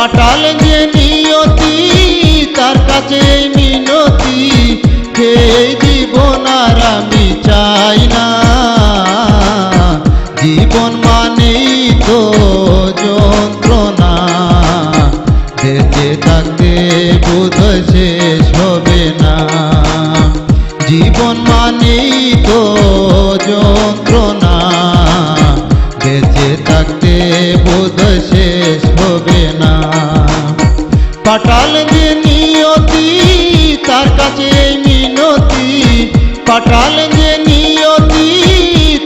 পাঠাল যে নিয়তি তার কাছে মিনতি, এই জীবন আর আমি চাই না। জীবন মানেই তো যন্ত্রণা, বেঁচে থাকতে বোধহয় শেষ হবে না। জীবন মানেই তো যন্ত্রণা, বেঁচে থাকতে বোধহয় শেষ হবে না। পাঠাল যে নিয়তি তার কাছে মিনতি, পাঠাল যে নিয়তি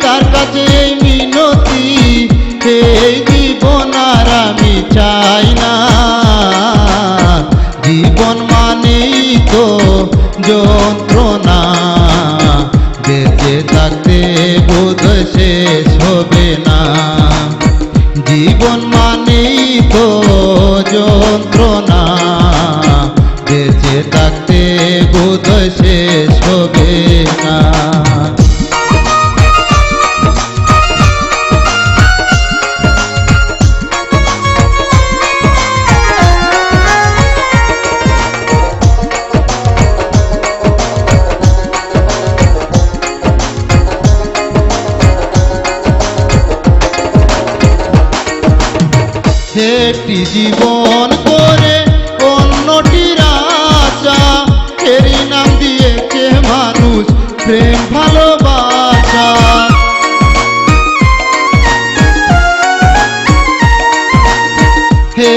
তার কাছে মিনতি, এই জীবন আর আমি চাই না। জীবন মানেই তো যন্ত্রণা, বেঁচে থাকতে বোধহয় শেষ হবে না। জীবন মানেই তো যন্ত্রণা, বেঁচে থাকতে বোধহয় শেষ হবে না। একটি জীবন করে অন্যটির আশা, এরই নাম দিয়েছে মানুষ প্রেম ভালোবাসা।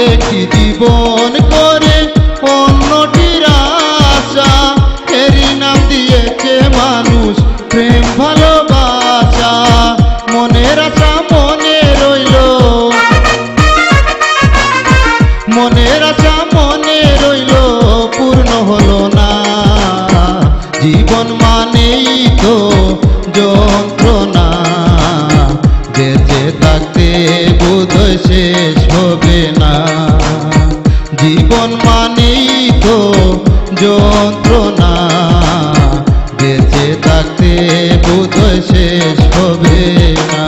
একটি জীবন করে অন্যটির আশা, এরই নাম দিয়েছে মানুষ প্রেম ভালোবাসা। মনের আশা মনে রইল, মনের আশা মনে রইল, পূর্ণ হলো না। জীবন মানেই তো যন্ত্রণা, বেঁচে থাকতে বোধহয় শেষ হবে না। জীবন মানেই তো যন্ত্রণা, বেঁচে থাকতে বোধহয় শেষ হবে না।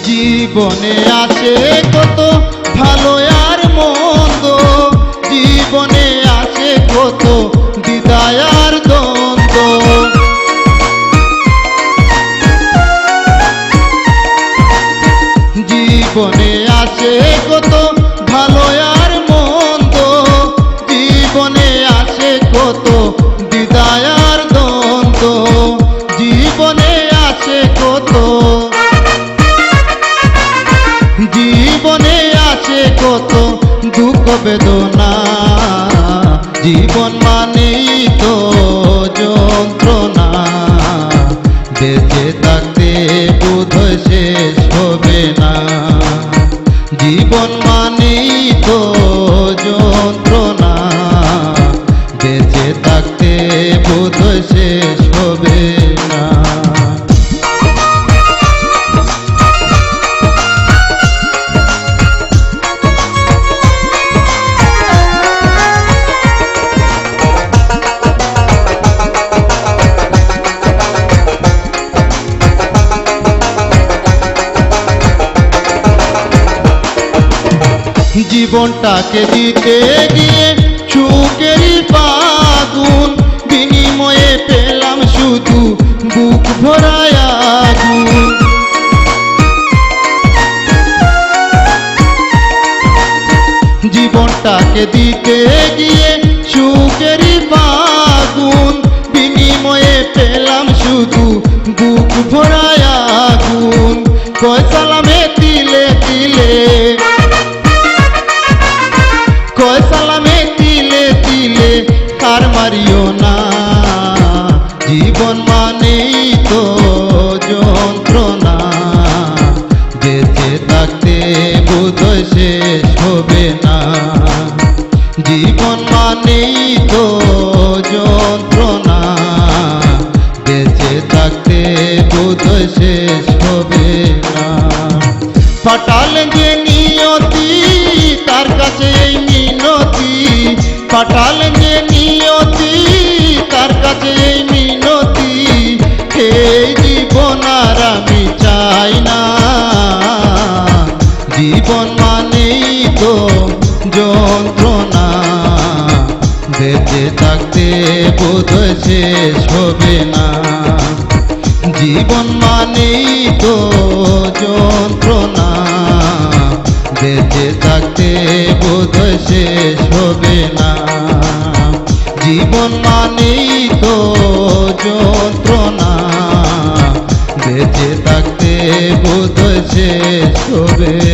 জীবনে আছে কত ভালো আর মন্দ, জীবনে আছে কত দ্বিধায় আর দ্বন্দ্ব। জীবনে আছে কত ভালো আর মন্দ, জীবনে আছে কত দ্বিধায় আর দ্বন্দ্ব। জীবনে আছে কত, জীবনে আছে কত দুঃখ বেদনা। জীবন মানেই তো যন্ত্রণা, বেঁচে থাকতে বোধহয় শেষ হবে না। জীবন মানেই তো যন্ত্রণা, বেঁচে থাকতে বোধহয় শেষ হবে না। জীবনটাকে দিতে গিয়ে সুখেরই বাঁধন, বিনিময়ে পেলাম শুধু বুক ভরায় আগুন। জীবনটাকে দিতে গিয়ে সুখেরই বাঁধন, বিনিময়ে পেলাম শুধু বুক ভরায় আগুন। কয় সালামে তিলে তিলে, কয় সালামে তিলে তিলে কার মারিও না। জীবন মানেই তো যন্ত্রণা, বেঁচে থাকতে বোধহয় শেষ হবে না। জীবন মানেই তো যন্ত্রণা, বেঁচে থাকতে বোধহয় শেষ হবে না। পাঠালেন যে নিয়তি তার কাছে এই মিনতি, পাঠালেন যে নিয়তি তার কাছে এই মিনতি, এই জীবন আর আমি চাই না। জীবন মানেই তো যন্ত্রণা, বেঁচে থাকতে বোধহয় শেষ হবে না। জীবন মানেই তো যন্ত্রণা, বেঁচে থাকতে বোধহয় শেষ হবে না। জীবন মানেই তো যন্ত্রণা, বেঁচে থাকতে বোধহয় শেষ হবে